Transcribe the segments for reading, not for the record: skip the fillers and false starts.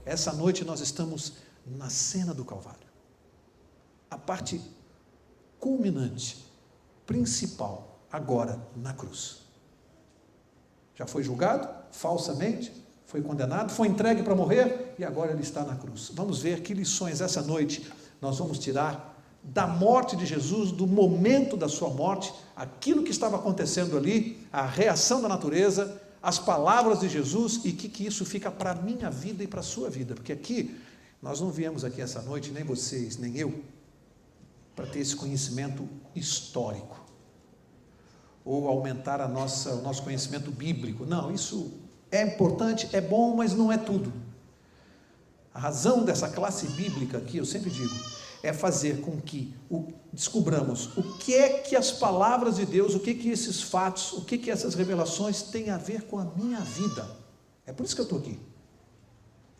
essa noite nós estamos na cena do Calvário. A parte culminante, principal, agora na cruz. Já foi julgado falsamente, foi condenado, foi entregue para morrer e agora ele está na cruz. Vamos ver que lições essa noite nós vamos tirar da morte de Jesus, do momento da sua morte, aquilo que estava acontecendo ali, a reação da natureza, as palavras de Jesus e que isso fica para a minha vida e para a sua vida. Porque aqui, nós não viemos aqui essa noite, nem vocês, nem eu, para ter esse conhecimento histórico ou aumentar o nosso conhecimento bíblico. Não, isso é importante, é bom, mas não é tudo. A razão dessa classe bíblica aqui, eu sempre digo, é fazer com que descubramos o que é que as palavras de Deus, o que que esses fatos, o que que essas revelações têm a ver com a minha vida. É por isso que eu estou aqui.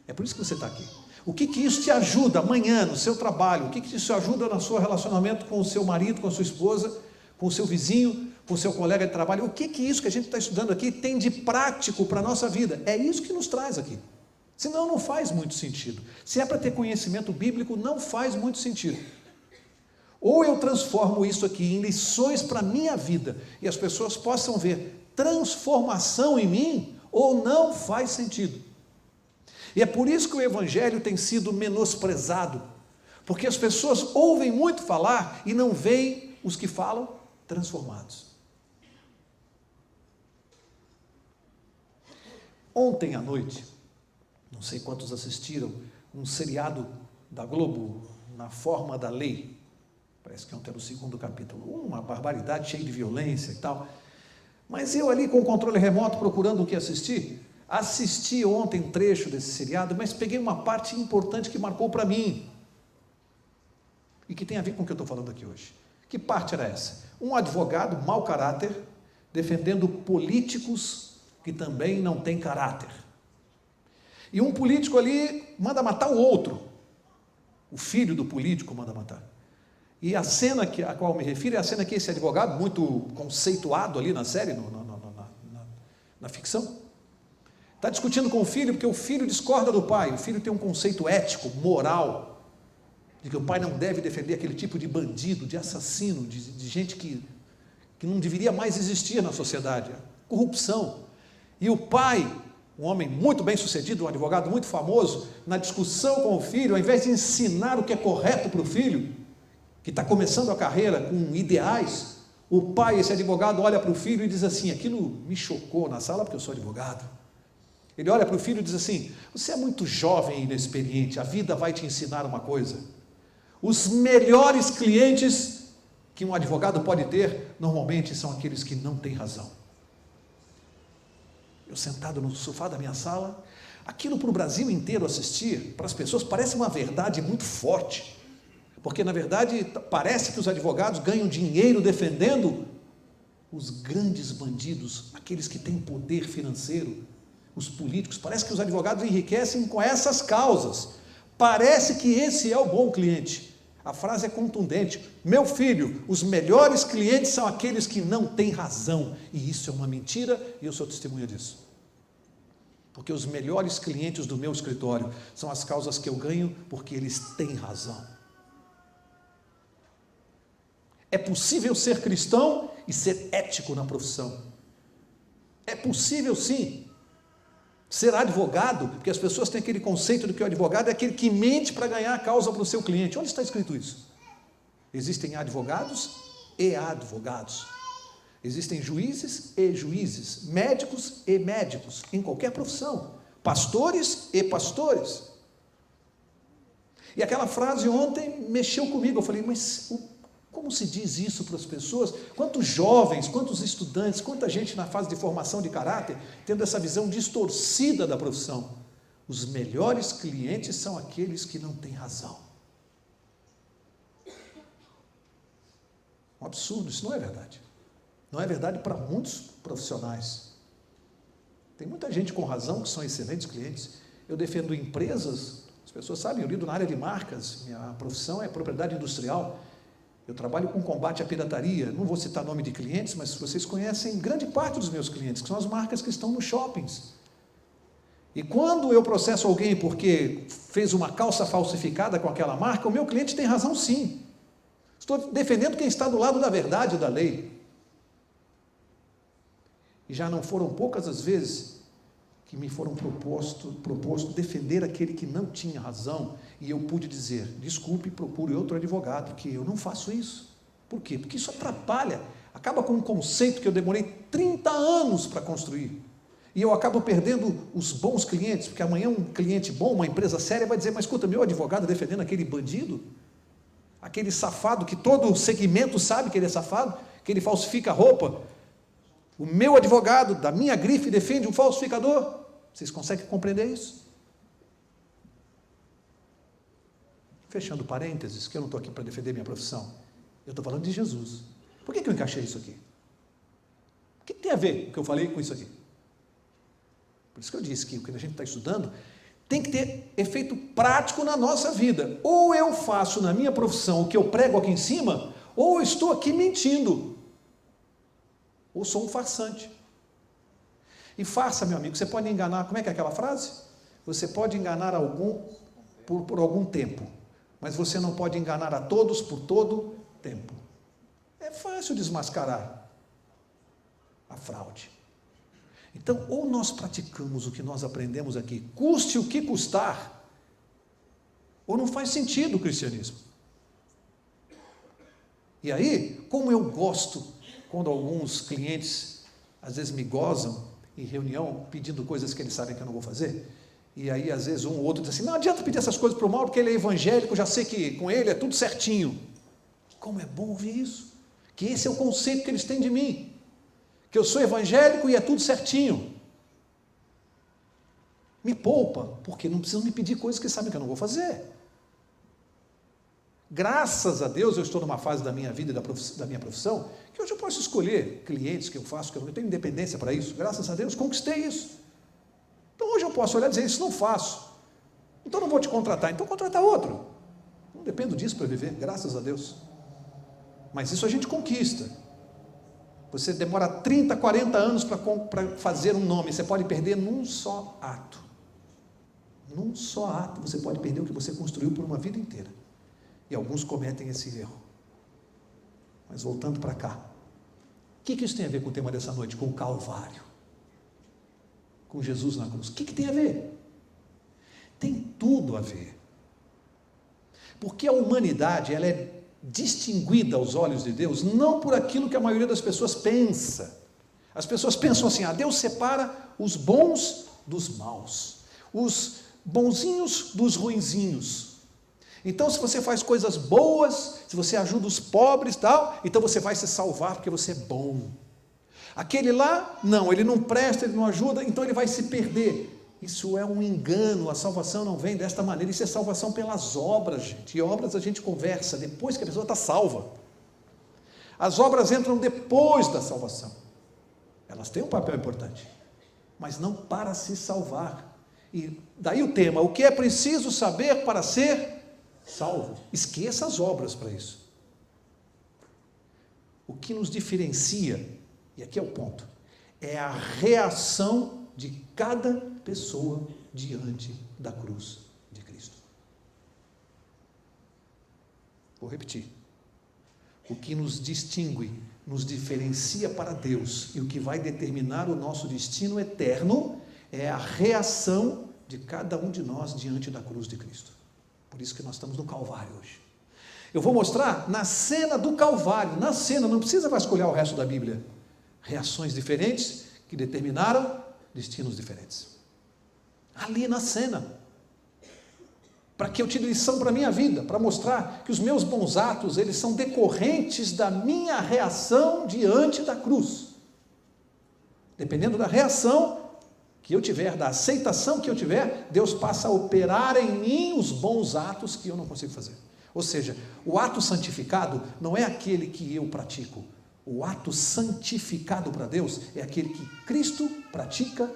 É por isso que você está aqui. O que que isso te ajuda amanhã no seu trabalho? O que que isso ajuda no seu relacionamento com o seu marido, com a sua esposa, com o seu vizinho, com o seu colega de trabalho? O que que isso que a gente está estudando aqui tem de prático para a nossa vida? É isso que nos traz aqui. Senão não faz muito sentido. Se é para ter conhecimento bíblico, não faz muito sentido. Ou eu transformo isso aqui em lições para a minha vida, e as pessoas possam ver transformação em mim, ou não faz sentido. E é por isso que o Evangelho tem sido menosprezado, porque as pessoas ouvem muito falar e não veem os que falam transformados. Ontem à noite, não sei quantos assistiram, um seriado da Globo, Na Forma da Lei, parece que ontem era o 2º capítulo, uma barbaridade, cheia de violência e tal, mas eu ali com o controle remoto procurando o que assistir, assisti ontem um trecho desse seriado, mas peguei uma parte importante que marcou para mim, e que tem a ver com o que eu estou falando aqui hoje. Que parte era essa? Um advogado mau caráter, defendendo políticos que também não têm caráter. E um político ali manda matar o outro. O filho do político manda matar. E a cena a qual me refiro é a cena que esse advogado, muito conceituado ali na série, na ficção, está discutindo com o filho, porque o filho discorda do pai. O filho tem um conceito ético, moral, de que o pai não deve defender aquele tipo de bandido, de assassino, de gente que não deveria mais existir na sociedade. Corrupção. E o pai, um homem muito bem sucedido, um advogado muito famoso, na discussão com o filho, ao invés de ensinar o que é correto para o filho, que está começando a carreira com ideais, o pai, esse advogado, olha para o filho e diz assim, aquilo me chocou na sala porque eu sou advogado. Ele olha para o filho e diz assim, você é muito jovem e inexperiente, a vida vai te ensinar uma coisa. Os melhores clientes que um advogado pode ter, normalmente são aqueles que não têm razão. Eu sentado no sofá da minha sala, aquilo para o Brasil inteiro assistir, para as pessoas parece uma verdade muito forte, porque na verdade parece que os advogados ganham dinheiro defendendo os grandes bandidos, aqueles que têm poder financeiro, os políticos. Parece que os advogados enriquecem com essas causas, parece que esse é o bom cliente. A frase é contundente, meu filho, os melhores clientes são aqueles que não têm razão, e isso é uma mentira, e eu sou testemunha disso. Porque os melhores clientes do meu escritório são as causas que eu ganho porque eles têm razão. É possível ser cristão e ser ético na profissão. É possível sim. Ser advogado, porque as pessoas têm aquele conceito de que o advogado é aquele que mente para ganhar a causa para o seu cliente. Onde está escrito isso? Existem advogados e advogados. Existem juízes e juízes, médicos e médicos, em qualquer profissão, pastores e pastores. E aquela frase ontem mexeu comigo, eu falei, mas como se diz isso para as pessoas? Quantos jovens, quantos estudantes, quanta gente na fase de formação de caráter, tendo essa visão distorcida da profissão. Os melhores clientes são aqueles que não têm razão. Um absurdo, isso não é verdade. Não é verdade para muitos profissionais. Tem muita gente com razão que são excelentes clientes. Eu defendo empresas, as pessoas sabem, eu lido na área de marcas, minha profissão é propriedade industrial. Eu trabalho com combate à pirataria, não vou citar nome de clientes, mas vocês conhecem grande parte dos meus clientes, que são as marcas que estão nos shoppings. E quando eu processo alguém porque fez uma calça falsificada com aquela marca, o meu cliente tem razão sim. Estou defendendo quem está do lado da verdade da lei. E já não foram poucas as vezes que me foram proposto defender aquele que não tinha razão, e eu pude dizer, desculpe, procure outro advogado, porque eu não faço isso. Por quê? Porque isso atrapalha, acaba com um conceito que eu demorei 30 anos para construir. E eu acabo perdendo os bons clientes, porque amanhã um cliente bom, uma empresa séria, vai dizer, mas escuta, meu advogado defendendo aquele bandido, aquele safado, que todo o segmento sabe que ele é safado, que ele falsifica roupa. O meu advogado, da minha grife, defende um falsificador. Vocês conseguem compreender isso? Fechando parênteses, que eu não estou aqui para defender minha profissão. Eu estou falando de Jesus. Por que eu encaixei isso aqui? O que tem a ver o que eu falei com isso aqui? Por isso que eu disse que o que a gente está estudando tem que ter efeito prático na nossa vida. Ou eu faço na minha profissão o que eu prego aqui em cima, ou eu estou aqui mentindo. Ou sou um farsante. E farsa, meu amigo, você pode enganar, como é que é aquela frase? Você pode enganar algum por algum tempo, mas você não pode enganar a todos por todo tempo. É fácil desmascarar a fraude. Então, ou nós praticamos o que nós aprendemos aqui, custe o que custar, ou não faz sentido o cristianismo. E aí, como eu gosto quando alguns clientes às vezes me gozam em reunião pedindo coisas que eles sabem que eu não vou fazer, e aí às vezes um ou outro diz assim, não adianta pedir essas coisas para o Mauro, porque ele é evangélico, eu já sei que com ele é tudo certinho. Como é bom ouvir isso, que esse é o conceito que eles têm de mim, que eu sou evangélico e é tudo certinho. Me poupa, porque não precisam me pedir coisas que sabem que eu não vou fazer. Graças a Deus eu estou numa fase da minha vida e da minha profissão que hoje eu posso escolher clientes que eu faço, que eu não tenho independência para isso. Graças a Deus conquistei isso. Então hoje eu posso olhar e dizer, isso não faço. Então não vou te contratar, então contratar outro. Não dependo disso para viver, graças a Deus. Mas isso a gente conquista. Você demora 30, 40 anos para fazer um nome, você pode perder num só ato. Num só ato você pode perder o que você construiu por uma vida inteira. E alguns cometem esse erro. Mas voltando para cá, o que isso tem a ver com o tema dessa noite? Com o Calvário, com Jesus na cruz. O que tem a ver? Tem tudo a ver. Porque a humanidade, ela é distinguida aos olhos de Deus, não por aquilo que a maioria das pessoas pensa. As pessoas pensam assim, Deus separa os bons dos maus, os bonzinhos dos ruinzinhos. Então, se você faz coisas boas, se você ajuda os pobres e tal, então você vai se salvar porque você é bom. Aquele lá, não, ele não presta, ele não ajuda, então ele vai se perder. Isso é um engano, a salvação não vem desta maneira, isso é salvação pelas obras, gente. E obras a gente conversa depois que a pessoa está salva. As obras entram depois da salvação. Elas têm um papel importante, mas não para se salvar. E daí o tema, o que é preciso saber para ser salvo? Esqueça as obras para isso. O que nos diferencia, e aqui é o ponto, é a reação de cada pessoa diante da cruz de Cristo. Vou repetir. O que nos distingue, nos diferencia para Deus e o que vai determinar o nosso destino eterno é a reação de cada um de nós diante da cruz de Cristo. Por isso que nós estamos no Calvário hoje. Eu vou mostrar na cena do Calvário, na cena, não precisa vasculhar o resto da Bíblia, reações diferentes que determinaram destinos diferentes. Ali na cena, para que eu tire lição para a minha vida, para mostrar que os meus bons atos, eles são decorrentes da minha reação diante da cruz. Dependendo da reação que eu tiver, da aceitação que eu tiver, Deus passa a operar em mim os bons atos que eu não consigo fazer. Ou seja, o ato santificado não é aquele que eu pratico. O ato santificado para Deus é aquele que Cristo pratica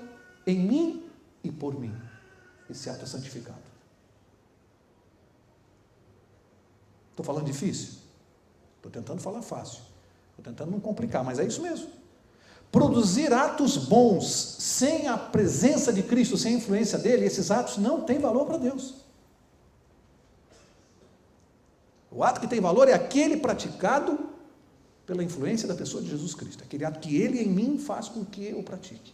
em mim e por mim. Esse ato é santificado. Estou falando difícil? Estou tentando falar fácil. Estou tentando não complicar, mas é isso mesmo. produzir atos bons sem a presença de Cristo, sem a influência dele, esses atos não têm valor para Deus. O ato que tem valor é aquele praticado pela influência da pessoa de Jesus Cristo, aquele ato que ele em mim faz com que eu pratique.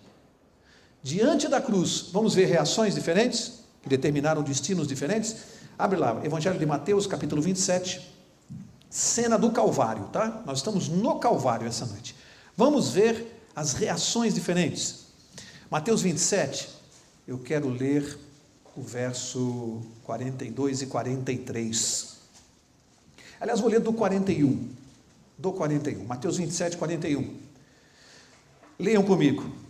Diante da cruz, vamos ver reações diferentes, que determinaram destinos diferentes. Abre lá, Evangelho de Mateus, capítulo 27, cena do Calvário, tá? Nós estamos no Calvário essa noite. Vamos ver as reações diferentes. Mateus 27, eu quero ler o verso 42 e 43. Aliás, vou ler do 41. Mateus 27, 41. Leiam comigo.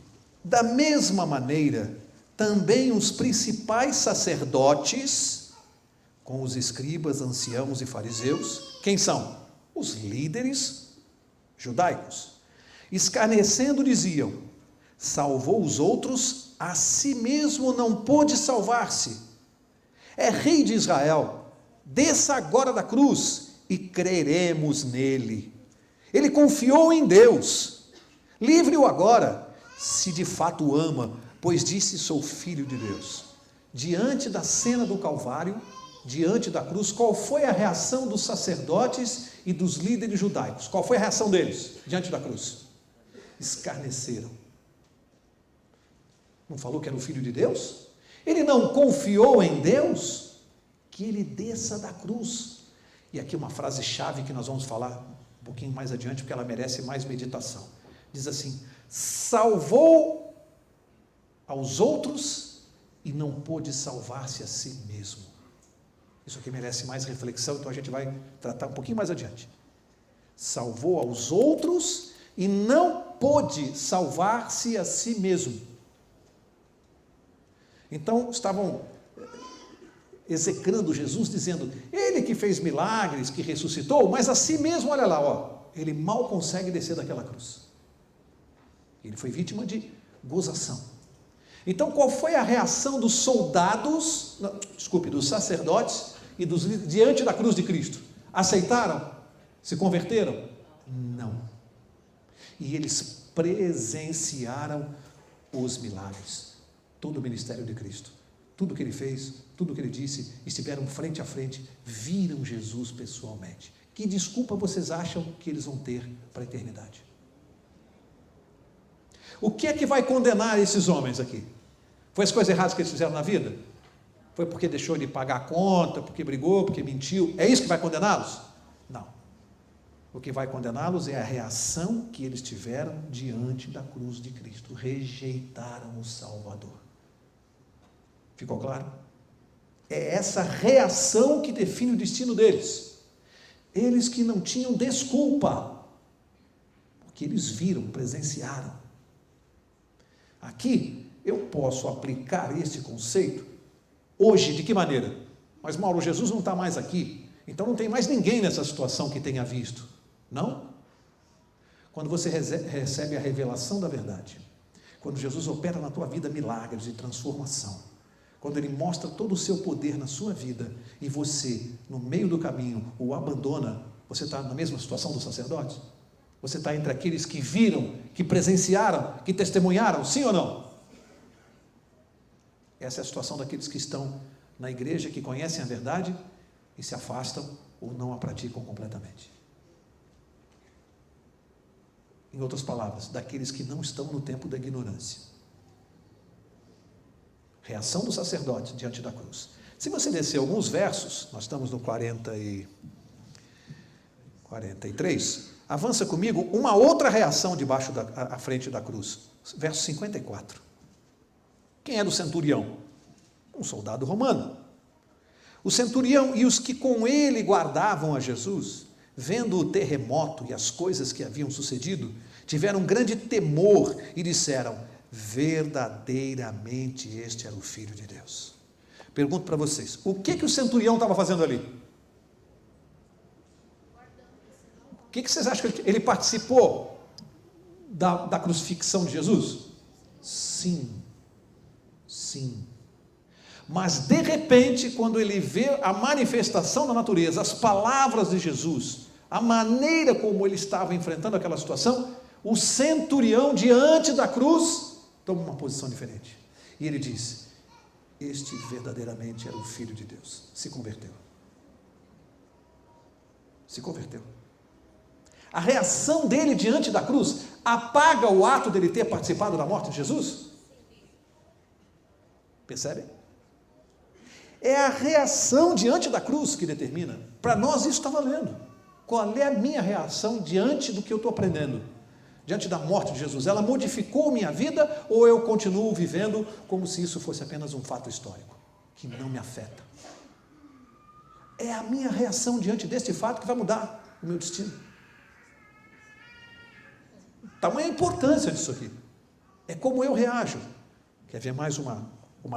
Da mesma maneira, também os principais sacerdotes, com os escribas, anciãos e fariseus, quem são? Os líderes judaicos, escarnecendo diziam: salvou os outros, a si mesmo não pôde salvar-se. É rei de Israel, desça agora da cruz e creremos nele. Ele confiou em Deus, livre-o agora, se de fato o ama, pois disse: sou filho de Deus. Diante da cena do Calvário, diante da cruz, qual foi a reação dos sacerdotes e dos líderes judaicos? Qual foi a reação deles diante da cruz? Escarneceram. Não falou que era o filho de Deus? Ele não confiou em Deus? Que ele desça da cruz. E aqui uma frase chave que nós vamos falar um pouquinho mais adiante, porque ela merece mais meditação. Diz assim: salvou aos outros e não pôde salvar-se a si mesmo. Isso aqui merece mais reflexão, então a gente vai tratar um pouquinho mais adiante. Salvou aos outros e não pôde salvar-se a si mesmo. Então estavam execrando Jesus, dizendo: ele que fez milagres, que ressuscitou, mas a si mesmo, olha lá, ó, ele mal consegue descer daquela cruz. Ele foi vítima de gozação. Então, qual foi a reação dos soldados, dos sacerdotes e dos líderes diante da cruz de Cristo? Aceitaram? Se converteram? Não. E eles presenciaram os milagres. Todo o ministério de Cristo. Tudo que ele fez, tudo que ele disse, estiveram frente a frente, viram Jesus pessoalmente. Que desculpa vocês acham que eles vão ter para a eternidade? O que é que vai condenar esses homens aqui? Foi as coisas erradas que eles fizeram na vida? Foi porque deixou de pagar a conta, porque brigou, porque mentiu? É isso que vai condená-los? Não. O que vai condená-los é a reação que eles tiveram diante da cruz de Cristo. Rejeitaram o Salvador. Ficou claro? É essa reação que define o destino deles. Eles que não tinham desculpa, porque eles viram, presenciaram. Aqui, eu posso aplicar esse conceito hoje, de que maneira? Mas Mauro, Jesus não está mais aqui, então não tem mais ninguém nessa situação que tenha visto. Não? Quando você recebe a revelação da verdade, quando Jesus opera na tua vida milagres de transformação, quando ele mostra todo o seu poder na sua vida, e você, no meio do caminho, o abandona, você está na mesma situação dos sacerdotes? Você está entre aqueles que viram, que presenciaram, que testemunharam, sim ou não? Essa é a situação daqueles que estão na igreja, que conhecem a verdade e se afastam ou não a praticam completamente. Em outras palavras, daqueles que não estão no tempo da ignorância. Reação do sacerdote diante da cruz. Se você descer alguns versos, nós estamos no 43, avança comigo, uma outra reação debaixo à frente da cruz. Verso 54. Quem era o centurião? Um soldado romano. O centurião e os que com ele guardavam a Jesus, vendo o terremoto e as coisas que haviam sucedido, tiveram um grande temor e disseram: verdadeiramente este era o Filho de Deus. Pergunto para vocês, o que o centurião estava fazendo ali? O que vocês acham que ele participou da crucifixão de Jesus? Sim. Mas de repente, quando ele vê a manifestação da natureza, as palavras de Jesus, a maneira como ele estava enfrentando aquela situação, o centurião diante da cruz toma uma posição diferente. E ele diz: este verdadeiramente era o Filho de Deus. Se converteu. Se converteu. A reação dele diante da cruz apaga o ato dele ter participado da morte de Jesus? Percebe? É a reação diante da cruz que determina. Para nós isso está valendo. Qual é a minha reação diante do que eu estou aprendendo? Diante da morte de Jesus? Ela modificou minha vida ou eu continuo vivendo como se isso fosse apenas um fato histórico, que não me afeta? É a minha reação diante deste fato que vai mudar o meu destino. Tamanha a importância disso aqui. É como eu reajo. Quer ver mais uma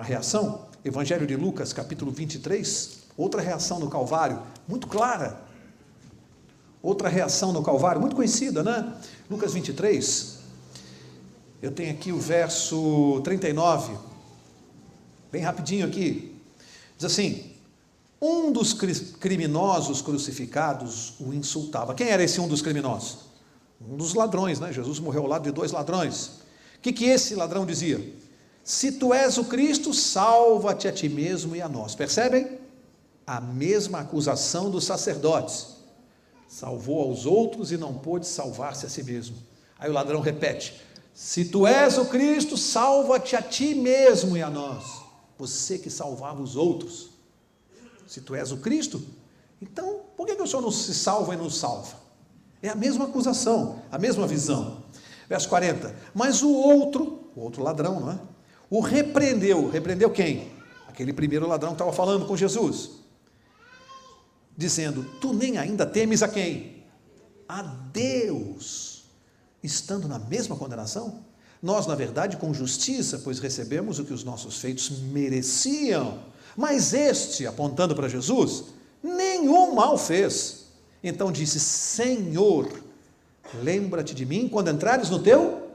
reação? Evangelho de Lucas, capítulo 23, outra reação no Calvário, muito clara. Outra reação no Calvário, muito conhecida, né? Lucas 23, eu tenho aqui o verso 39, bem rapidinho aqui. Diz assim: um dos criminosos crucificados o insultava. Quem era esse um dos criminosos? Um dos ladrões, né? Jesus morreu ao lado de 2 ladrões. O que esse ladrão dizia? Se tu és o Cristo, salva-te a ti mesmo e a nós. Percebem? A mesma acusação dos sacerdotes. Salvou aos outros e não pôde salvar-se a si mesmo. Aí o ladrão repete: se tu és o Cristo, salva-te a ti mesmo e a nós. Você que salvava os outros. Se tu és o Cristo, então por que o Senhor não se salva e não salva? É a mesma acusação, a mesma visão. Verso 40, mas o outro ladrão, não é? O repreendeu. Repreendeu quem? Aquele primeiro ladrão que estava falando com Jesus, dizendo: tu nem ainda temes a quem? A Deus, estando na mesma condenação? Nós, na verdade, com justiça, pois recebemos o que os nossos feitos mereciam, mas este, apontando para Jesus, nenhum mal fez. Então disse: Senhor, lembra-te de mim quando entrares no teu...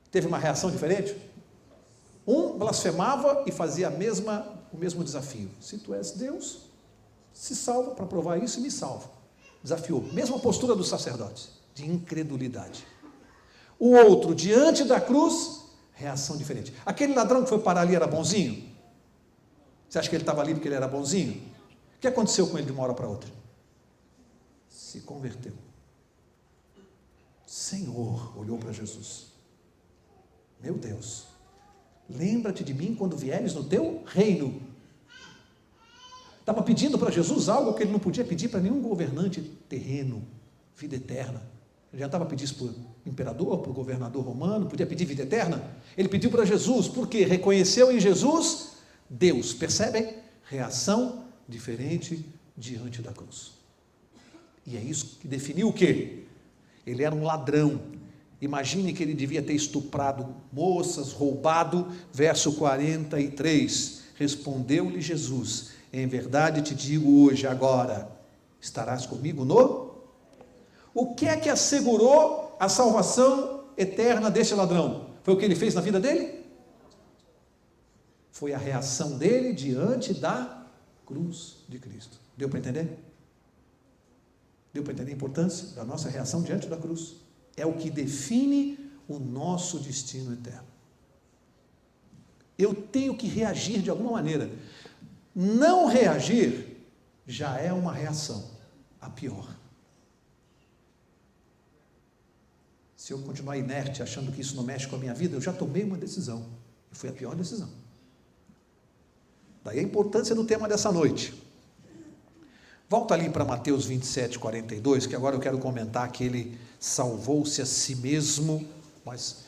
Teve uma reação diferente? Um blasfemava e fazia o mesmo desafio: se tu és Deus, se salva. Para provar isso, me salva. Desafiou, mesma postura dos sacerdotes, de incredulidade. O outro, diante da cruz, reação diferente. Aquele ladrão que foi parar ali era bonzinho? Você acha que ele estava ali porque ele era bonzinho? O que aconteceu com ele de uma hora para outra? Se converteu. Senhor, olhou para Jesus: meu Deus, lembra-te de mim quando vieres no teu reino. Estava pedindo para Jesus algo que ele não podia pedir para nenhum governante terreno: vida eterna. Ele já estava pedindo isso para o imperador, para o governador romano, podia pedir vida eterna. Ele pediu para Jesus, porque reconheceu em Jesus Deus. Percebem? Reação diferente diante da cruz. E é isso que definiu o quê? Ele era um ladrão. Imagine que ele devia ter estuprado moças, roubado. Verso 43, respondeu-lhe Jesus: em verdade te digo hoje, agora, estarás comigo no... O que é que assegurou a salvação eterna deste ladrão? Foi o que ele fez na vida dele? Foi a reação dele diante da cruz de Cristo. Deu para entender? Deu para entender a importância da nossa reação diante da cruz? É o que define o nosso destino eterno. Eu tenho que reagir de alguma maneira. Não reagir já é uma reação, a pior. Se eu continuar inerte, achando que isso não mexe com a minha vida, eu já tomei uma decisão, e foi a pior decisão. Daí a importância do tema dessa noite. Volta ali para Mateus 27, 42, que agora eu quero comentar que ele salvou-se a si mesmo, mas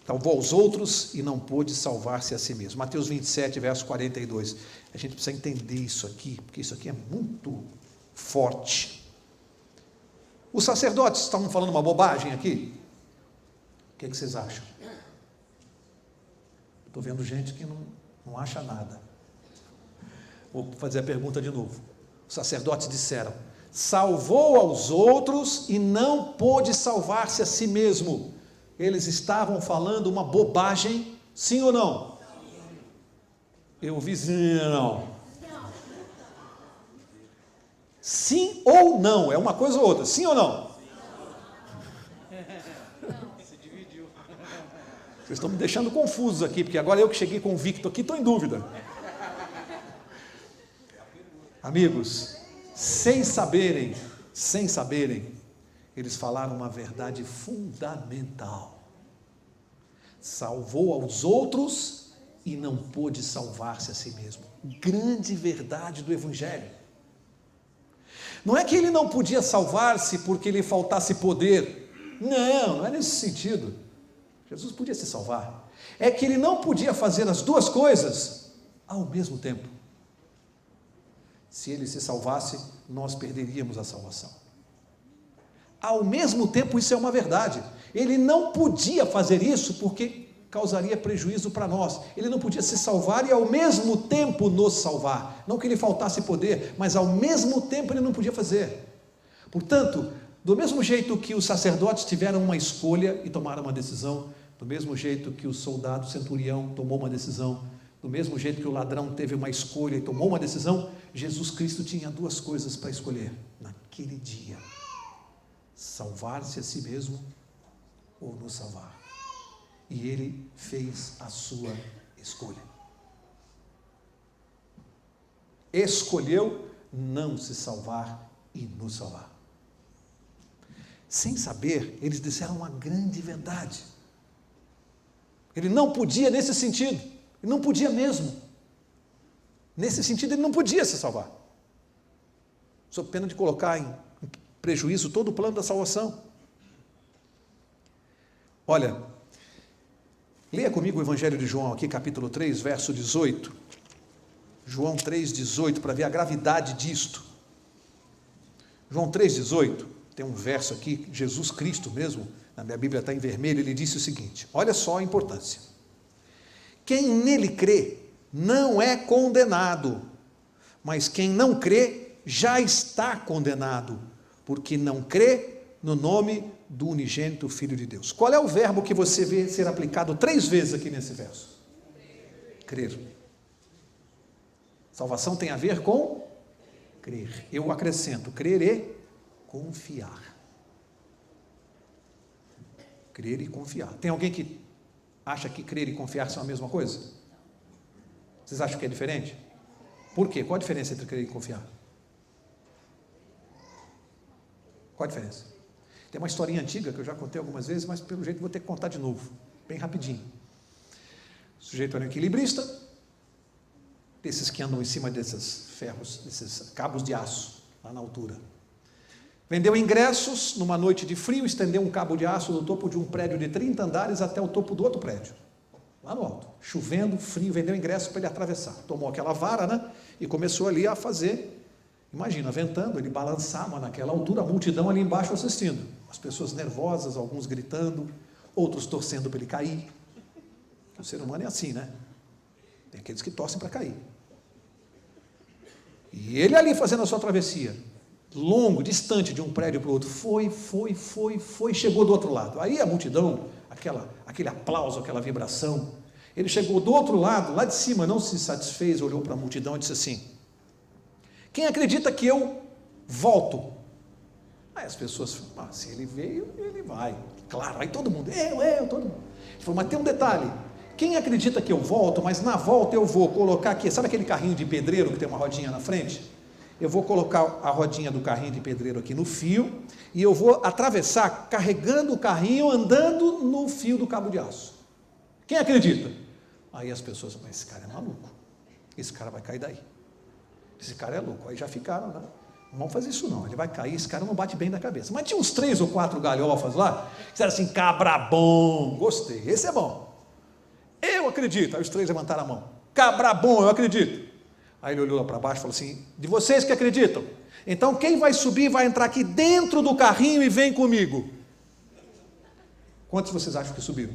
salvou aos outros e não pôde salvar-se a si mesmo. Mateus 27, verso 42. A gente precisa entender isso aqui, porque isso aqui é muito forte. Os sacerdotes estavam falando uma bobagem aqui? O que vocês acham? Estou vendo gente que não acha nada. Vou fazer a pergunta de novo. Os sacerdotes disseram: salvou aos outros e não pôde salvar-se a si mesmo. Eles estavam falando uma bobagem, sim ou não? Eu ouvi sim ou não? Sim ou não, é uma coisa ou outra, sim ou não? Se dividiu. Vocês estão me deixando confusos aqui, porque agora eu que cheguei convicto aqui estou em dúvida. Amigos, sem saberem, eles falaram uma verdade fundamental. Salvou aos outros e não pôde salvar-se a si mesmo. Grande verdade do Evangelho. Não é que ele não podia salvar-se porque lhe faltasse poder. Não é nesse sentido. Jesus podia se salvar. É que ele não podia fazer as duas coisas ao mesmo tempo. Se ele se salvasse, nós perderíamos a salvação. Ao mesmo tempo, isso é uma verdade. Ele não podia fazer isso porque causaria prejuízo para nós. Ele não podia se salvar e ao mesmo tempo nos salvar. Não que lhe faltasse poder, mas ao mesmo tempo ele não podia fazer. Portanto, do mesmo jeito que os sacerdotes tiveram uma escolha e tomaram uma decisão, do mesmo jeito que o soldado centurião tomou uma decisão, do mesmo jeito que o ladrão teve uma escolha e tomou uma decisão, Jesus Cristo tinha duas coisas para escolher naquele dia: salvar-se a si mesmo ou nos salvar. E ele fez a sua escolha. Escolheu não se salvar e nos salvar. Sem saber, eles disseram uma grande verdade. Ele não podia nesse sentido, ele não podia mesmo. Nesse sentido, ele não podia se salvar. Sob pena de colocar em prejuízo todo o plano da salvação. Olha, leia comigo o Evangelho de João aqui, capítulo 3, verso 18. João 3,18, para ver a gravidade disto. João 3,18, tem um verso aqui, Jesus Cristo mesmo, na minha Bíblia está em vermelho, ele disse o seguinte, olha só a importância. Quem nele crê não é condenado, mas quem não crê já está condenado, porque não crê no nome do unigênito Filho de Deus. Qual é o verbo que você vê ser aplicado 3 vezes aqui nesse verso? Crer. Salvação tem a ver com crer. Eu acrescento, crer e confiar. Crer e confiar. Tem alguém que acha que crer e confiar são a mesma coisa? Vocês acham que é diferente? Por quê? Qual a diferença entre crer e confiar? Qual a diferença? Tem uma historinha antiga que eu já contei algumas vezes, mas pelo jeito vou ter que contar de novo, bem rapidinho. O sujeito era um equilibrista, desses que andam em cima desses ferros, desses cabos de aço, lá na altura. Vendeu ingressos numa noite de frio, estendeu um cabo de aço do topo de um prédio de 30 andares até o topo do outro prédio, lá no alto. Chovendo, frio, vendeu ingresso para ele atravessar. Tomou aquela vara, né? E começou ali a fazer, imagina, ventando, ele balançava naquela altura, a multidão ali embaixo assistindo. As pessoas nervosas, alguns gritando, outros torcendo para ele cair. O ser humano é assim, né? Tem aqueles que torcem para cair. E ele ali fazendo a sua travessia, longo, distante de um prédio para o outro, foi, chegou do outro lado. Aí a multidão, aquele aplauso, aquela vibração, ele chegou do outro lado, lá de cima, não se satisfez, olhou para a multidão e disse assim, quem acredita que eu volto? Aí as pessoas falaram, se ele veio, ele vai. Claro, aí todo mundo, todo mundo. Ele falou, mas tem um detalhe, quem acredita que eu volto, mas na volta eu vou colocar aqui, sabe aquele carrinho de pedreiro que tem uma rodinha na frente? Eu vou colocar a rodinha do carrinho de pedreiro aqui no fio, e eu vou atravessar, carregando o carrinho, andando no fio do cabo de aço. Quem acredita? Aí as pessoas falam, esse cara é maluco, esse cara vai cair daí. Esse cara é louco. Aí já ficaram, né? Não vamos fazer isso não, ele vai cair, esse cara não bate bem na cabeça. Mas tinha uns 3 ou 4 galhofas lá, que disseram assim, cabra bom, gostei, esse é bom. Eu acredito. Aí os 3 levantaram a mão. Cabra bom, eu acredito. Aí ele olhou lá para baixo e falou assim, de vocês que acreditam, então quem vai subir vai entrar aqui dentro do carrinho e vem comigo. Quantos vocês acham que subiram?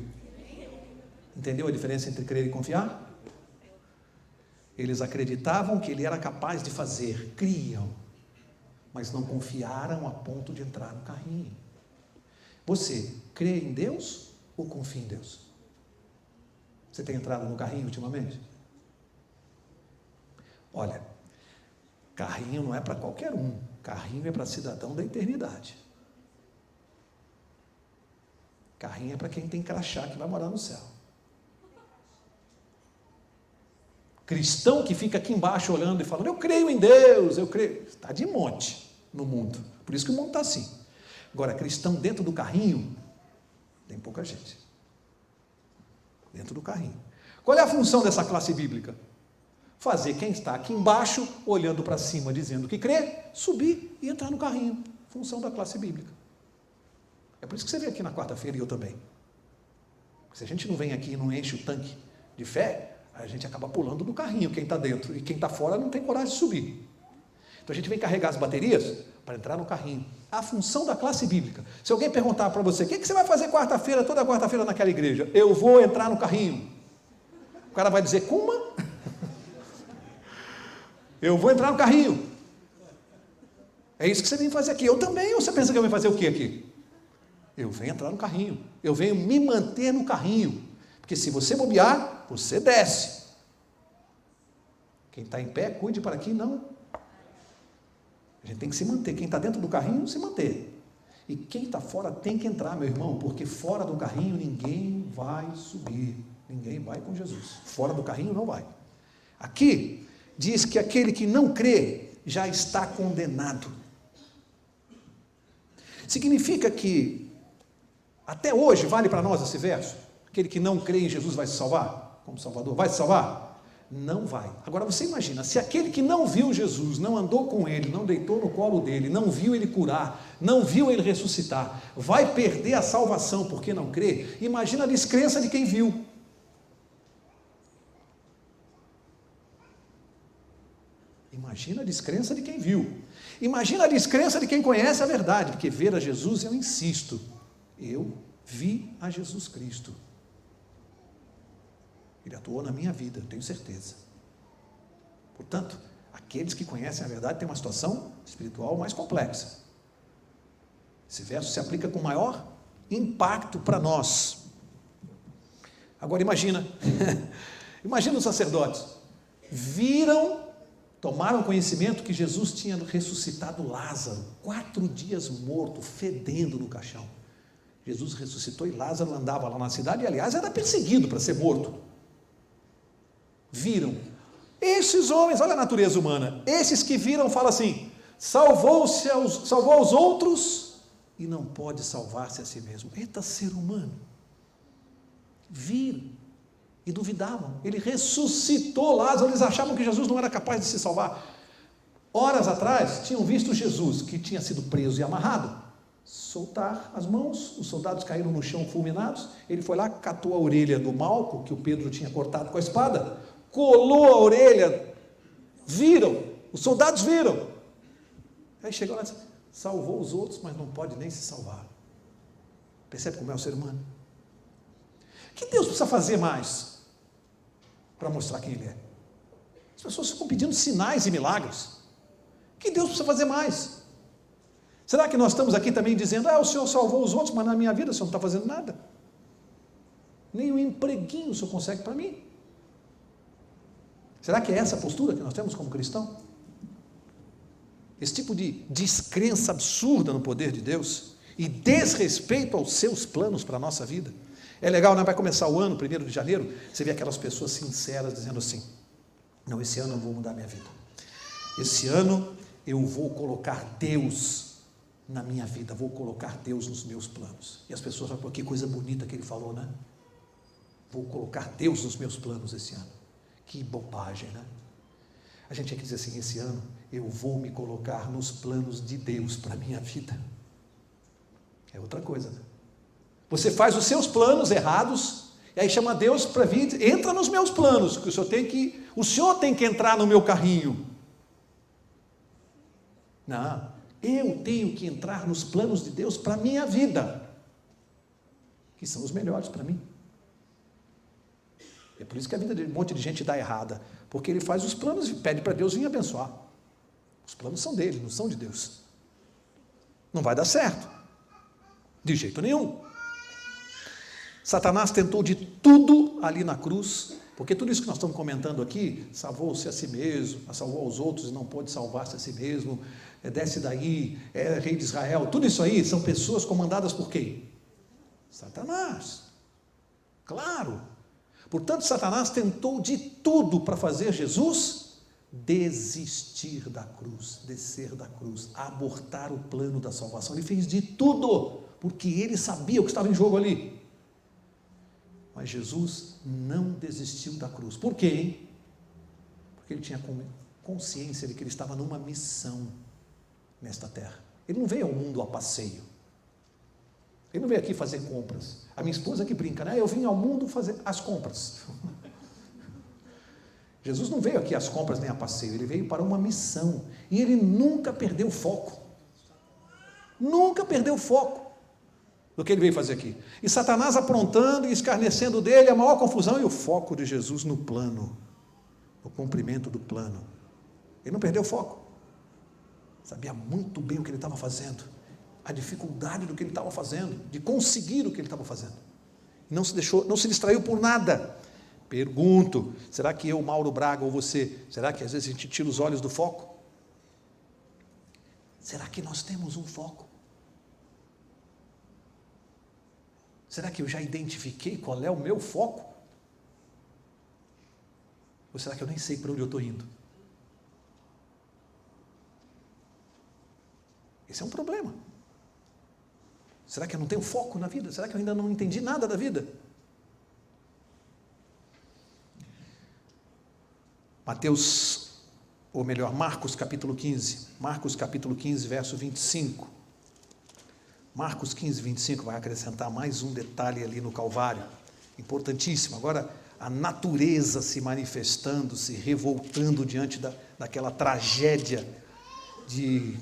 Entendeu a diferença entre crer e confiar? Eles acreditavam que ele era capaz de fazer, criam, mas não confiaram a ponto de entrar no carrinho. Você crê em Deus ou confia em Deus? Você tem entrado no carrinho ultimamente? Olha, carrinho não é para qualquer um. Carrinho é para cidadão da eternidade. Carrinho é para quem tem crachá que vai morar no céu. Cristão que fica aqui embaixo olhando e falando, eu creio em Deus, eu creio. Está de monte no mundo. Por isso que o mundo está assim. Agora, cristão dentro do carrinho, tem pouca gente. Dentro do carrinho. Qual é a função dessa classe bíblica? Fazer quem está aqui embaixo, olhando para cima, dizendo que crê, subir e entrar no carrinho. Função da classe bíblica. É por isso que você vem aqui na quarta-feira e eu também. Se a gente não vem aqui e não enche o tanque de fé, a gente acaba pulando do carrinho, quem está dentro, e quem está fora não tem coragem de subir. Então a gente vem carregar as baterias para entrar no carrinho. A função da classe bíblica. Se alguém perguntar para você, o que você vai fazer quarta-feira, toda quarta-feira naquela igreja? Eu vou entrar no carrinho. O cara vai dizer, como? Eu vou entrar no carrinho. É isso que você vem fazer aqui. Eu também, ou você pensa que eu venho fazer o quê aqui? Eu venho entrar no carrinho. Eu venho me manter no carrinho. Porque se você bobear, você desce. Quem está em pé, cuide para que não. A gente tem que se manter. Quem está dentro do carrinho, se manter. E quem está fora tem que entrar, meu irmão, porque fora do carrinho ninguém vai subir. Ninguém vai com Jesus. Fora do carrinho não vai. Aqui diz que aquele que não crê já está condenado. Significa que até hoje vale para nós esse verso? Aquele que não crê em Jesus vai se salvar? Como Salvador? Vai se salvar? Não vai. Agora você imagina, se aquele que não viu Jesus, não andou com ele, não deitou no colo dele, não viu ele curar, não viu ele ressuscitar, vai perder a salvação porque não crê, imagina a descrença de quem viu. Imagina a descrença de quem viu. Imagina a descrença de quem conhece a verdade, porque ver a Jesus, eu insisto, eu vi a Jesus Cristo. Ele atuou na minha vida, eu tenho certeza. Portanto, aqueles que conhecem a verdade têm uma situação espiritual mais complexa. Esse verso se aplica com maior impacto para nós. Agora imagina, imagina os sacerdotes. Tomaram conhecimento que Jesus tinha ressuscitado Lázaro, 4 dias morto, fedendo no caixão. Jesus ressuscitou e Lázaro andava lá na cidade, e aliás era perseguido para ser morto. Viram. Esses homens, olha a natureza humana, esses que viram, falam assim, salvou aos outros e não pode salvar-se a si mesmo. Eita, ser humano. Viram e duvidavam. Ele ressuscitou Lázaro, eles achavam que Jesus não era capaz de se salvar. Horas atrás, tinham visto Jesus, que tinha sido preso e amarrado, soltar as mãos, os soldados caíram no chão fulminados, ele foi lá, catou a orelha do Malco, que o Pedro tinha cortado com a espada, colou a orelha, viram, os soldados viram, aí chegou lá e disse, salvou os outros, mas não pode nem se salvar. Percebe como é o ser humano? O que Deus precisa fazer mais para mostrar quem Ele é? As pessoas ficam pedindo sinais e milagres. O que Deus precisa fazer mais? Será que nós estamos aqui também dizendo, o Senhor salvou os outros, mas na minha vida o Senhor não está fazendo nada? Nem um empreguinho o Senhor consegue para mim? Será que é essa a postura que nós temos como cristão? Esse tipo de descrença absurda no poder de Deus e desrespeito aos seus planos para a nossa vida. É legal, né? Vai começar o ano, 1º de janeiro, você vê aquelas pessoas sinceras dizendo assim, não, esse ano eu vou mudar minha vida. Esse ano eu vou colocar Deus na minha vida, vou colocar Deus nos meus planos. E as pessoas vão falar, que coisa bonita que ele falou, né? Vou colocar Deus nos meus planos esse ano. Que bobagem, né? A gente tinha que dizer assim, esse ano eu vou me colocar nos planos de Deus para a minha vida. É outra coisa, né? Você faz os seus planos errados, e aí chama Deus para vir e diz, entra nos meus planos, que o Senhor tem que entrar no meu carrinho. Não, eu tenho que entrar nos planos de Deus para a minha vida, que são os melhores para mim. É por isso que a vida de um monte de gente dá errada, porque ele faz os planos e pede para Deus vir abençoar. Os planos são dele, não são de Deus. Não vai dar certo, de jeito nenhum. Satanás tentou de tudo ali na cruz, Porque tudo isso que nós estamos comentando aqui, salvou-se a si mesmo, salvou aos outros e não pôde salvar-se a si mesmo, desce daí, é rei de Israel, tudo isso aí são pessoas comandadas por quem? Satanás. Claro. Portanto, Satanás tentou de tudo para fazer Jesus desistir da cruz, descer da cruz, abortar o plano da salvação. Ele fez de tudo, porque ele sabia o que estava em jogo ali. Mas Jesus não desistiu da cruz. Por quê, hein? Porque ele tinha consciência de que ele estava numa missão nesta terra. Ele não veio ao mundo a passeio. Ele não veio aqui fazer compras. A minha esposa que brinca, né? Eu vim ao mundo fazer as compras. Jesus não veio aqui às compras nem a passeio, ele veio para uma missão. E ele nunca perdeu o foco. Nunca perdeu o foco do que ele veio fazer aqui. E Satanás aprontando e escarnecendo dele, a maior confusão, e o foco de Jesus no plano, no cumprimento do plano. Ele não perdeu o foco. Sabia muito bem o que ele estava fazendo, a dificuldade do que ele estava fazendo, de conseguir o que ele estava fazendo. Não se distraiu por nada. Pergunto, será que eu, Mauro Braga, ou você, será que às vezes a gente tira os olhos do foco? Será que nós temos um foco? Será que eu já identifiquei qual é o meu foco? Ou será que eu nem sei para onde eu estou indo? Esse é um problema. Será que eu não tenho foco na vida? Será que eu ainda não entendi nada da vida? Marcos capítulo 15. Marcos capítulo 15, verso 25. Marcos 15, 25 vai acrescentar mais um detalhe ali no Calvário, importantíssimo. Agora, a natureza se manifestando, se revoltando diante daquela tragédia de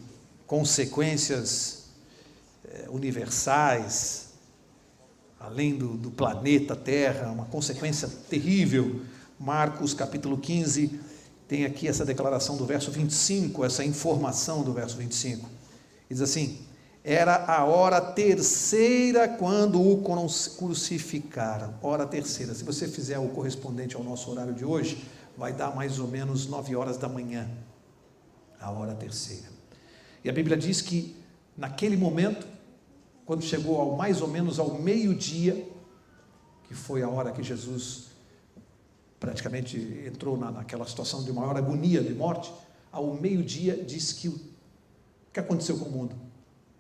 consequências universais, além do planeta Terra, uma consequência terrível. Marcos capítulo 15, tem aqui essa declaração do verso 25, essa informação do verso 25. Diz assim: era a hora terceira quando o crucificaram. Hora terceira. Se você fizer o correspondente ao nosso horário de hoje, vai dar mais ou menos 9 horas da manhã. A hora terceira. E a Bíblia diz que naquele momento, quando chegou mais ou menos ao meio-dia, que foi a hora que Jesus praticamente entrou naquela situação de maior agonia de morte, ao meio-dia diz que o que aconteceu com o mundo?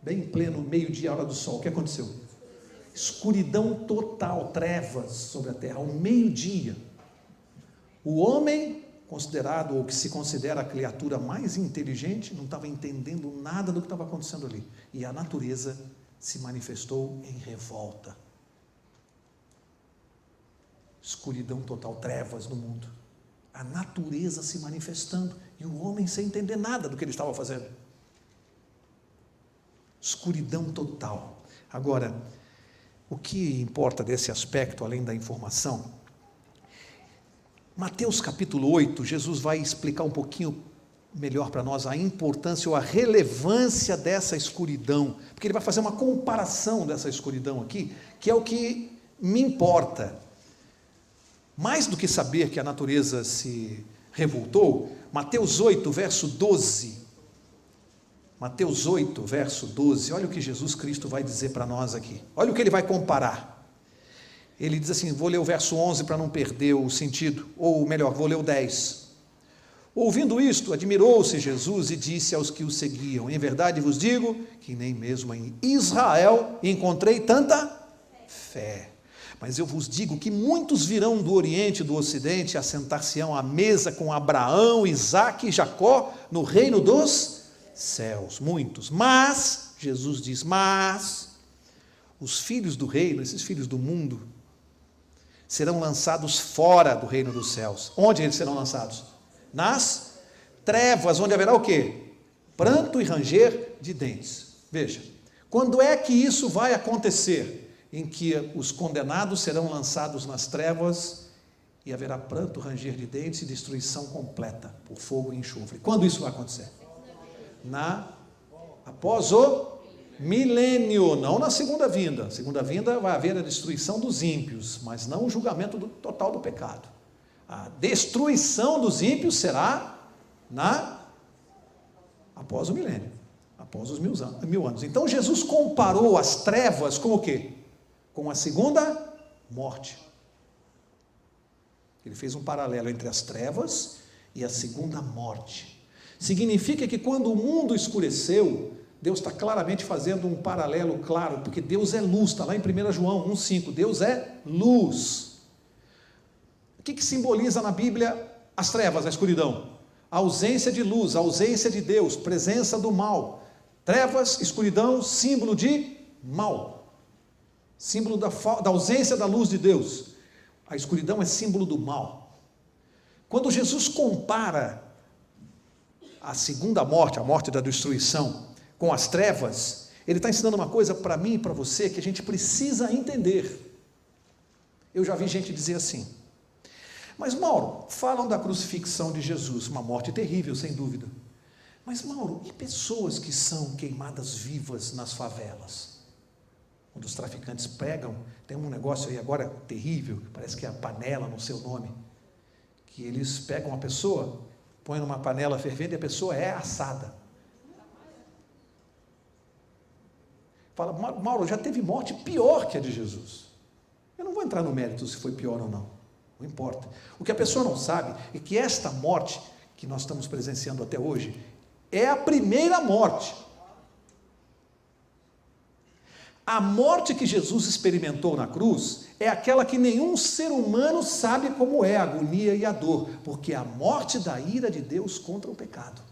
Bem em pleno meio-dia, hora do sol, o que aconteceu? Escuridão total, trevas sobre a terra, ao meio-dia. O homem, considerado, ou que se considera a criatura mais inteligente, não estava entendendo nada do que estava acontecendo ali. E a natureza se manifestou em revolta. Escuridão total, trevas no mundo. A natureza se manifestando e o homem sem entender nada do que ele estava fazendo. Escuridão total. Agora, o que importa desse aspecto, além da informação? Mateus capítulo 8, Jesus vai explicar um pouquinho melhor para nós a importância ou a relevância dessa escuridão, porque ele vai fazer uma comparação dessa escuridão aqui, que é o que me importa. Mais do que saber que a natureza se revoltou, Mateus 8, verso 12. Mateus 8, verso 12, olha o que Jesus Cristo vai dizer para nós aqui. Olha o que ele vai comparar. Ele diz assim, vou ler o verso 11 para não perder o sentido, ou melhor, vou ler o 10. Ouvindo isto, admirou-se Jesus e disse aos que o seguiam, em verdade vos digo que nem mesmo em Israel encontrei tanta fé. Mas eu vos digo que muitos virão do Oriente e do Ocidente, assentar-se-ão à mesa com Abraão, Isaque e Jacó, no reino dos céus. Muitos. Mas, Jesus diz, mas, os filhos do reino, esses filhos do mundo, serão lançados fora do reino dos céus. Onde eles serão lançados? Nas trevas, onde haverá o quê? Pranto e ranger de dentes. Veja, quando é que isso vai acontecer? Em que os condenados serão lançados nas trevas e haverá pranto, ranger de dentes e destruição completa por fogo e enxofre. Quando isso vai acontecer? Após o milênio, não na segunda vinda. Na segunda vinda vai haver a destruição dos ímpios, mas não o julgamento total do pecado. A destruição dos ímpios será após o milênio, após os 1000 anos. Então Jesus comparou as trevas com o quê? Com a segunda morte. Ele fez um paralelo entre as trevas e a segunda morte. Significa que quando o mundo escureceu, Deus está claramente fazendo um paralelo claro, porque Deus é luz, está lá em 1 João 1,5, Deus é luz. O que simboliza na Bíblia as trevas, a escuridão? A ausência de luz, a ausência de Deus, presença do mal. Trevas, escuridão, símbolo de mal. Símbolo da ausência da luz de Deus. A escuridão é símbolo do mal. Quando Jesus compara a segunda morte, a morte da destruição, com as trevas, ele está ensinando uma coisa para mim e para você que a gente precisa entender. Eu já vi gente dizer assim: mas Mauro, falam da crucifixão de Jesus, uma morte terrível, sem dúvida. Mas Mauro, e pessoas que são queimadas vivas nas favelas? Quando os traficantes pegam, tem um negócio aí agora terrível, parece que é a panela no seu nome, que eles pegam a pessoa, põem numa panela fervendo e a pessoa é assada. Fala, Mauro, já teve morte pior que a de Jesus. Eu não vou entrar no mérito se foi pior ou não, não importa. O que a pessoa não sabe é que esta morte que nós estamos presenciando até hoje é a primeira morte. A morte que Jesus experimentou na cruz é aquela que nenhum ser humano sabe como é, a agonia e a dor, porque é a morte da ira de Deus contra o pecado.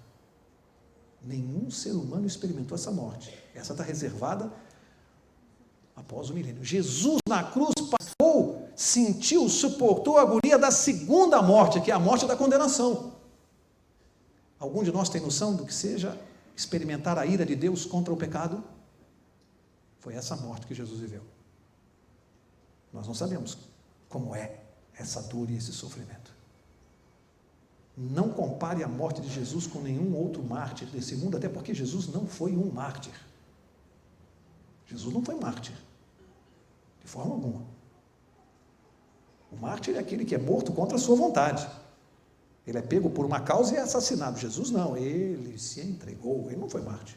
Nenhum ser humano experimentou essa morte. Essa está reservada após o milênio. Jesus na cruz passou, sentiu, suportou a agonia da segunda morte, que é a morte da condenação. Algum de nós tem noção do que seja experimentar a ira de Deus contra o pecado? Foi essa morte que Jesus viveu. Nós não sabemos como é essa dor e esse sofrimento. Não compare a morte de Jesus com nenhum outro mártir desse mundo, até porque Jesus não foi um mártir. Jesus não foi mártir, de forma alguma. O mártir é aquele que é morto contra a sua vontade. Ele é pego por uma causa e é assassinado. Jesus não, ele se entregou, ele não foi mártir.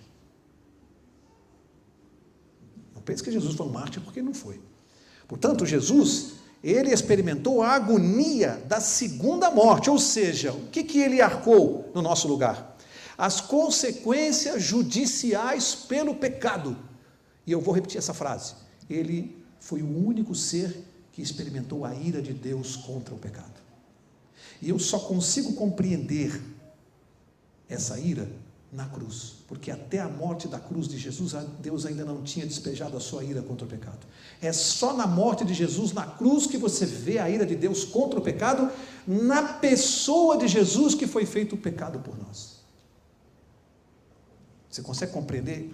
Não pense que Jesus foi um mártir, porque não foi. Portanto, Jesus, ele experimentou a agonia da segunda morte, ou seja, o que ele arcou no nosso lugar? As consequências judiciais pelo pecado. E eu vou repetir essa frase. Ele foi o único ser que experimentou a ira de Deus contra o pecado. E eu só consigo compreender essa ira na cruz, porque até a morte da cruz de Jesus, Deus ainda não tinha despejado a sua ira contra o pecado. É só na morte de Jesus, na cruz, que você vê a ira de Deus contra o pecado, na pessoa de Jesus que foi feito o pecado por nós. Você consegue compreender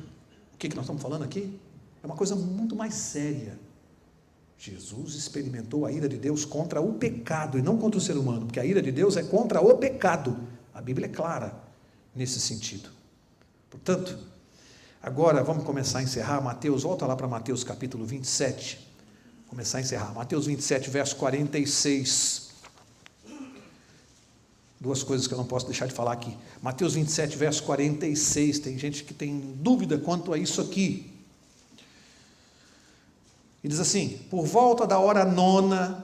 o que nós estamos falando aqui? É uma coisa muito mais séria. Jesus experimentou a ira de Deus contra o pecado e não contra o ser humano, porque a ira de Deus é contra o pecado. A Bíblia é clara nesse sentido. Portanto, agora vamos começar a encerrar. Mateus, volta lá para Mateus capítulo 27. Começar a encerrar. Mateus 27, verso 46. Duas coisas que eu não posso deixar de falar aqui. Mateus 27, verso 46. Tem gente que tem dúvida quanto a isso aqui. E diz assim: por volta da hora 9,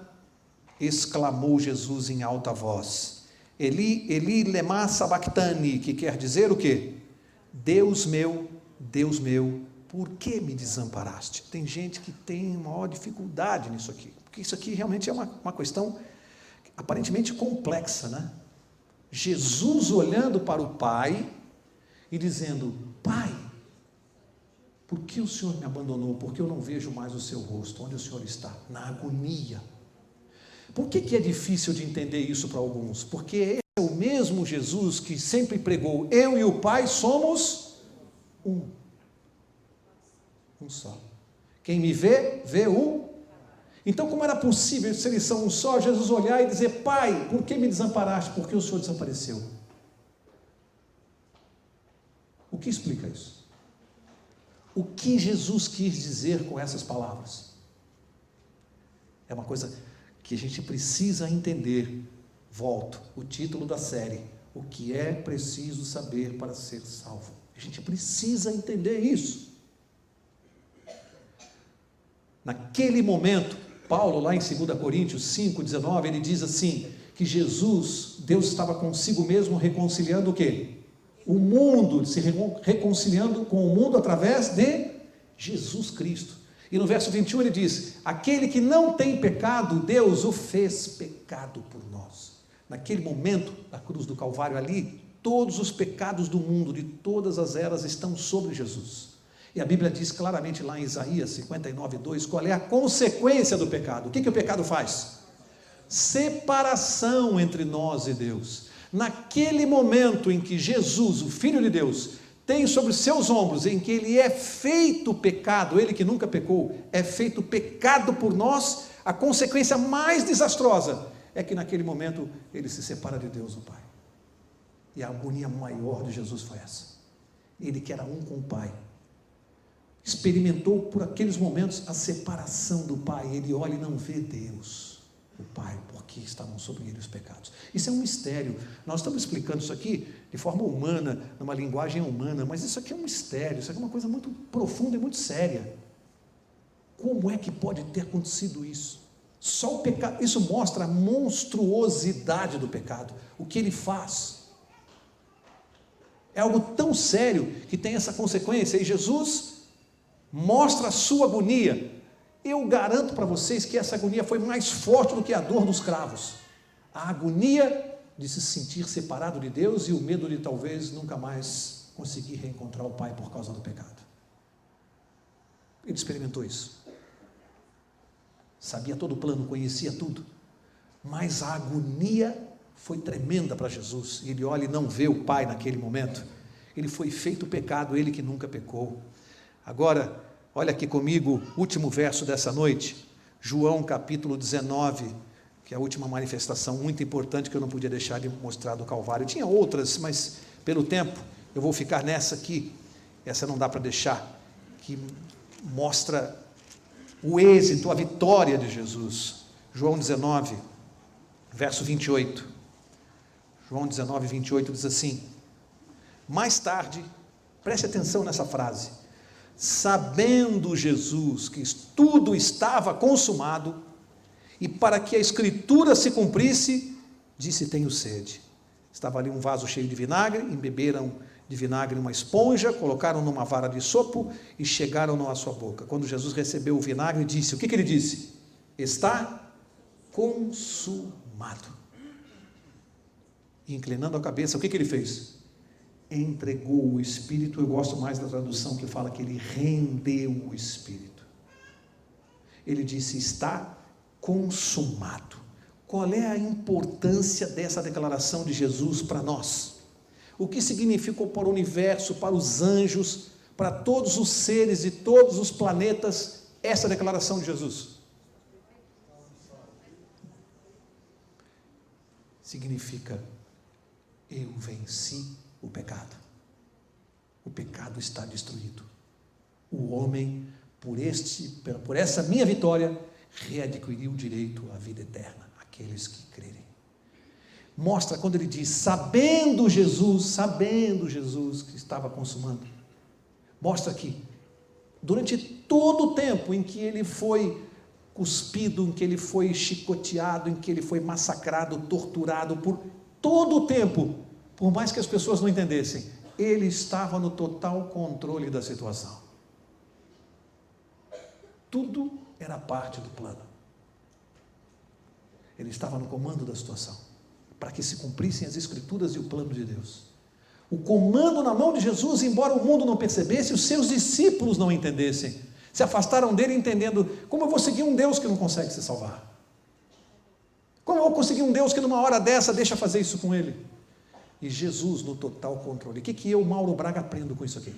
exclamou Jesus em alta voz: Eli, Eli, lema sabachthani, que quer dizer o quê? Deus meu, por que me desamparaste? Tem gente que tem maior dificuldade nisso aqui, porque isso aqui realmente é uma questão aparentemente complexa, né? Jesus olhando para o Pai e dizendo: Pai, por que o Senhor me abandonou? Porque eu não vejo mais o seu rosto. Onde o Senhor está? Na agonia. Por que é difícil de entender isso para alguns? Porque esse é o mesmo Jesus que sempre pregou: eu e o Pai somos um só. Quem me vê, vê o. Então, como era possível, se eles são um só, Jesus olhar e dizer: Pai, por que me desamparaste? Porque o Senhor desapareceu. O que explica isso? O que Jesus quis dizer com essas palavras? É uma coisa que a gente precisa entender Volto, o título da série: o que é preciso saber para ser salvo. A gente precisa entender isso. Naquele momento, Paulo, lá em 2 Coríntios 5,19, ele diz assim, que Jesus, Deus estava consigo mesmo reconciliando o quê? O mundo, se reconciliando com o mundo através de Jesus Cristo. E no verso 21 ele diz: aquele que não tem pecado, Deus o fez pecado por nós. Naquele momento, na cruz do Calvário ali, todos os pecados do mundo, de todas as eras, estão sobre Jesus. E a Bíblia diz claramente lá em Isaías 59:2, qual é a consequência do pecado. O que o pecado faz? Separação entre nós e Deus. Naquele momento em que Jesus, o Filho de Deus, tem sobre seus ombros, em que ele é feito pecado, ele que nunca pecou, é feito pecado por nós, a consequência mais desastrosa é que naquele momento ele se separa de Deus, o Pai. E a agonia maior de Jesus foi essa. Ele que era um com o Pai, experimentou por aqueles momentos a separação do Pai. Ele olha e não vê Deus, o Pai, porque estavam sobre ele os pecados. Isso é um mistério. Nós estamos explicando isso aqui de forma humana, numa linguagem humana, mas isso aqui é um mistério, isso aqui é uma coisa muito profunda e muito séria. Como é que pode ter acontecido isso? Só o pecado, isso mostra a monstruosidade do pecado, o que ele faz. É algo tão sério que tem essa consequência, e Jesus mostra a sua agonia. Eu garanto para vocês que essa agonia foi mais forte do que a dor dos cravos. A agonia de se sentir separado de Deus e o medo de talvez nunca mais conseguir reencontrar o Pai por causa do pecado. Ele experimentou isso. Sabia todo o plano, conhecia tudo. Mas a agonia foi tremenda para Jesus. Ele olha e não vê o Pai naquele momento. Ele foi feito pecado, ele que nunca pecou. Agora, olha aqui comigo, último verso dessa noite, João capítulo 19, que é a última manifestação muito importante que eu não podia deixar de mostrar do Calvário. Tinha outras, mas pelo tempo eu vou ficar nessa aqui, essa não dá para deixar, que mostra o êxito, a vitória de Jesus. João 19, verso 28. João 19, 28 diz assim: mais tarde, preste atenção nessa frase, sabendo Jesus que tudo estava consumado, e para que a Escritura se cumprisse, disse: tenho sede. Estava ali um vaso cheio de vinagre, embeberam de vinagre uma esponja, colocaram numa vara de sopo e chegaram-no à sua boca. Quando Jesus recebeu o vinagre, disse, o que ele disse? Está consumado. E inclinando a cabeça, o que ele fez? Entregou o Espírito. Eu gosto mais da tradução que fala que ele rendeu o Espírito. Ele disse, está consumado. Qual é a importância dessa declaração de Jesus para nós? O que significou para o universo, para os anjos, para todos os seres e todos os planetas, essa declaração de Jesus? Significa, eu venci o pecado. O pecado está destruído. O homem, por essa minha vitória, readquiriu o direito à vida eterna, aqueles que crerem. Mostra quando ele diz, sabendo Jesus que estava consumando, mostra que durante todo o tempo em que ele foi cuspido, em que ele foi chicoteado, em que ele foi massacrado, torturado, por todo o tempo, por mais que as pessoas não entendessem, ele estava no total controle da situação. Tudo era parte do plano. Ele estava no comando da situação, para que se cumprissem as Escrituras e o plano de Deus. O comando na mão de Jesus, embora o mundo não percebesse, os seus discípulos não entendessem, se afastaram dele entendendo, como eu vou seguir um Deus que não consegue se salvar? Como eu vou conseguir um Deus que numa hora dessa deixa fazer isso com ele? E Jesus no total controle. O que eu, Mauro Braga, aprendo com isso aqui?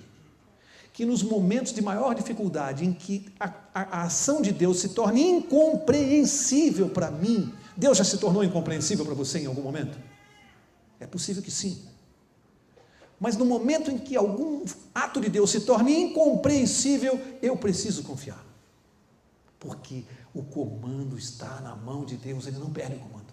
Que nos momentos de maior dificuldade, em que a ação de Deus se torna incompreensível para mim, Deus já se tornou incompreensível para você em algum momento? É possível que sim. Mas no momento em que algum ato de Deus se torna incompreensível, eu preciso confiar. Porque o comando está na mão de Deus, ele não perde o comando.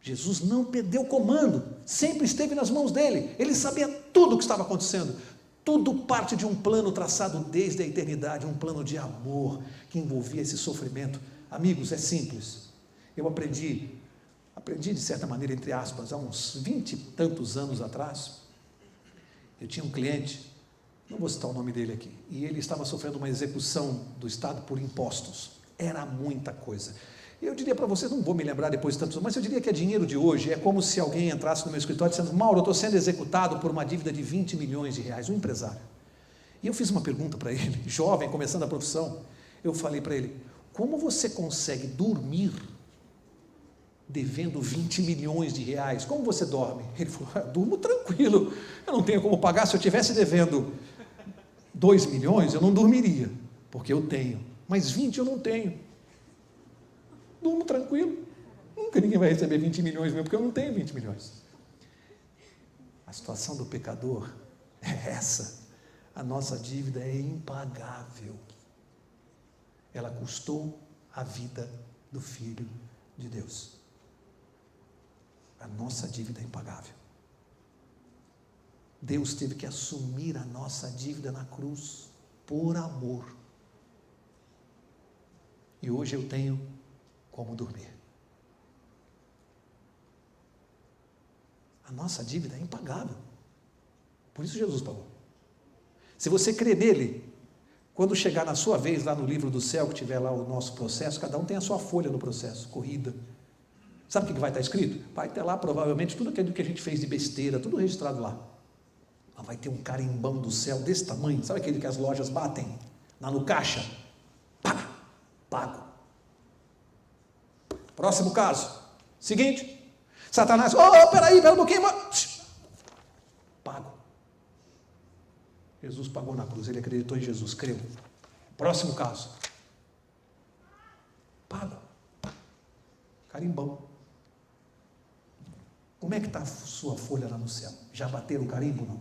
Jesus não perdeu o comando, sempre esteve nas mãos dele, ele sabia tudo o que estava acontecendo, tudo parte de um plano traçado desde a eternidade, um plano de amor que envolvia esse sofrimento. Amigos, é simples, eu aprendi de certa maneira, entre aspas, há uns 20 e tantos anos atrás, eu tinha um cliente, não vou citar o nome dele aqui, e ele estava sofrendo uma execução do Estado por impostos, era muita coisa. Eu diria para vocês, não vou me lembrar depois de tantos anos, mas eu diria que é dinheiro de hoje, é como se alguém entrasse no meu escritório dizendo: Mauro, eu estou sendo executado por uma dívida de 20 milhões de reais, um empresário. E eu fiz uma pergunta para ele, jovem, começando a profissão, eu falei para ele: como você consegue dormir devendo 20 milhões de reais? Como você dorme? Ele falou: durmo tranquilo, eu não tenho como pagar, se eu estivesse devendo 2 milhões, eu não dormiria, porque eu tenho, mas 20 eu não tenho. Durmo tranquilo, nunca ninguém vai receber 20 milhões meu, porque eu não tenho 20 milhões. A situação do pecador é essa, a nossa dívida é impagável, ela custou a vida do Filho de Deus, a nossa dívida é impagável, Deus teve que assumir a nossa dívida na cruz, por amor, e hoje eu tenho como dormir. A nossa dívida é impagável. Por isso Jesus pagou. Se você crê nele, quando chegar na sua vez lá no livro do céu, que tiver lá o nosso processo, cada um tem a sua folha no processo, corrida. Sabe o que vai estar escrito? Vai ter lá provavelmente tudo aquilo que a gente fez de besteira, tudo registrado lá. Mas vai ter um carimbão do céu desse tamanho, sabe aquele que as lojas batem? Lá no caixa. Pá, pago. Próximo caso, seguinte, Satanás, peraí um pouquinho, pago. Jesus pagou na cruz, ele acreditou em Jesus, creu. Próximo caso, pago, carimbão. Como é que está a sua folha lá no céu? Já bateram o carimbo, não?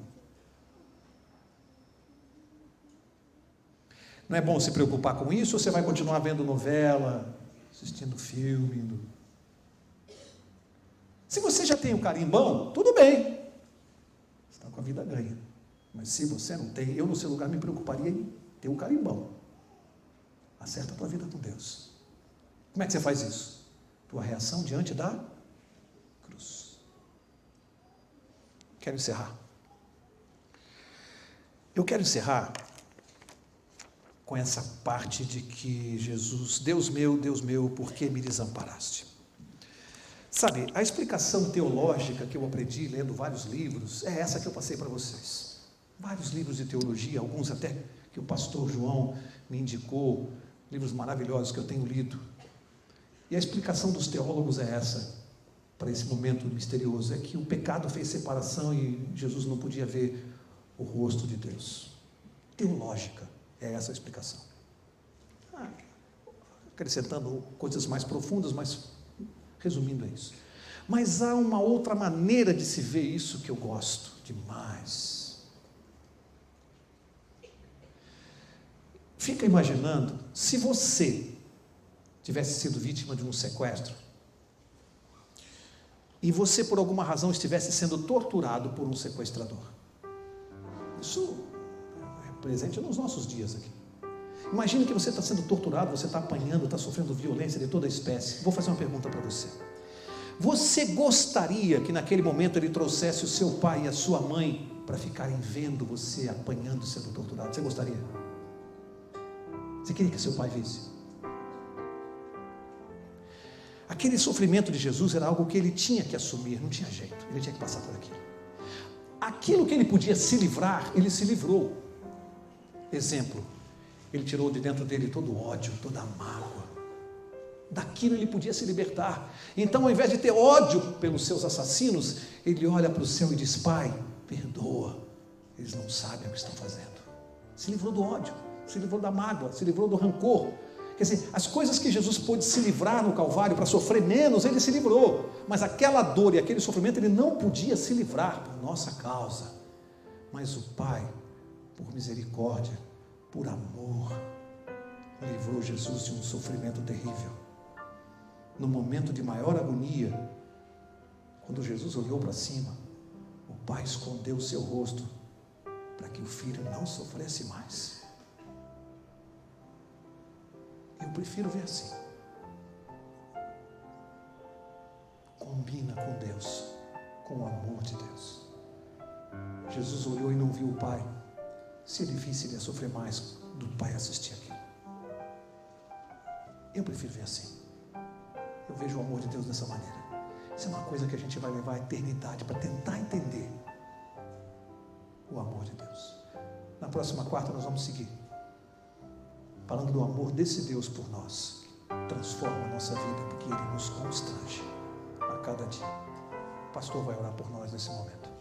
Não é bom se preocupar com isso, ou você vai continuar vendo novela, assistindo filme? Se você já tem o carimbão, tudo bem, você está com a vida ganha. Mas se você não tem, eu no seu lugar me preocuparia em ter um carimbão. Acerta a tua vida com Deus. Como é que você faz isso? Tua reação diante da cruz. Quero encerrar. Eu quero encerrar com essa parte de que Jesus, Deus meu, por que me desamparaste? Sabe, a explicação teológica que eu aprendi lendo vários livros, é essa que eu passei para vocês. Vários livros de teologia, alguns até que o pastor João me indicou, livros maravilhosos que eu tenho lido. E a explicação dos teólogos é essa, para esse momento misterioso, é que o pecado fez separação e Jesus não podia ver o rosto de Deus. Teológica. É essa a explicação. Acrescentando coisas mais profundas, mas resumindo é isso. Mas há uma outra maneira de se ver isso que eu gosto demais. Fica imaginando, se você tivesse sido vítima de um sequestro, e você por alguma razão estivesse sendo torturado por um sequestrador. Isso presente nos nossos dias aqui. Imagine que você está sendo torturado, você está apanhando, está sofrendo violência de toda espécie. Vou fazer uma pergunta para você. Você gostaria que naquele momento ele trouxesse o seu pai e a sua mãe para ficarem vendo você apanhando, sendo torturado? Você gostaria? Você queria que seu pai visse? Aquele sofrimento de Jesus era algo que ele tinha que assumir, não tinha jeito, ele tinha que passar por aquilo. Aquilo que ele podia se livrar, ele se livrou. Exemplo, ele tirou de dentro dele todo o ódio, toda a mágoa. Daquilo ele podia se libertar. Então, ao invés de ter ódio pelos seus assassinos, ele olha para o céu e diz: Pai, perdoa, eles não sabem o que estão fazendo. Se livrou do ódio, se livrou da mágoa, se livrou do rancor. Quer dizer, as coisas que Jesus pôde se livrar no Calvário para sofrer menos, ele se livrou. Mas aquela dor e aquele sofrimento ele não podia se livrar por nossa causa. Mas o Pai, por misericórdia, por amor, livrou Jesus de um sofrimento terrível. No momento de maior agonia, Quando Jesus olhou para cima, o pai escondeu o seu rosto para que o filho não sofresse mais. Eu prefiro ver assim. Combina com Deus, com o amor de Deus. Jesus olhou e não viu o pai. Se ele visse, ele ia sofrer mais do pai assistir aquilo. Eu prefiro ver assim. Eu vejo o amor de Deus dessa maneira. Isso é uma coisa que a gente vai levar a eternidade para tentar entender o amor de Deus. Na próxima quarta nós vamos seguir falando do amor desse Deus por nós. Transforma a nossa vida, porque Ele nos constrange a cada dia. O pastor vai orar por nós nesse momento.